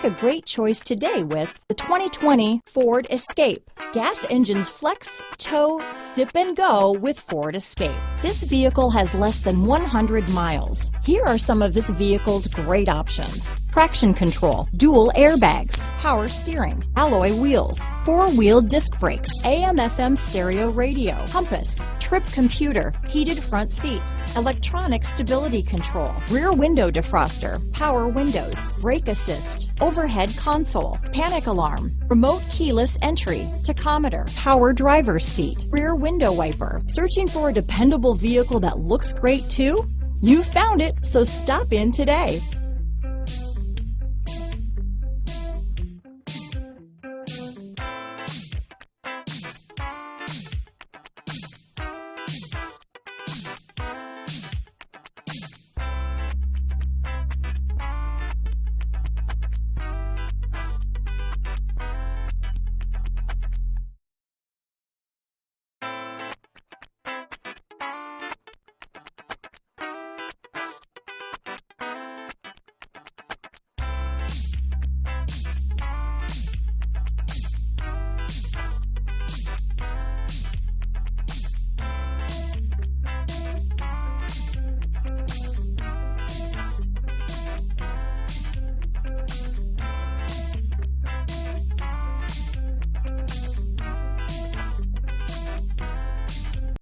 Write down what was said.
a great choice today with the 2020 Ford Escape. Gas engines flex, tow, sip and go with Ford Escape. This vehicle has less than 100 miles. Here are some of this vehicle's great options: traction control, dual airbags, power steering, alloy wheels, four-wheel disc brakes, AM/FM stereo radio, compass, trip computer, heated front seats, electronic stability control, rear window defroster, power windows, brake assist, overhead console, panic alarm, remote keyless entry, tachometer, power driver's seat, rear window wiper. Searching for a dependable vehicle that looks great too? You found it, so stop in today.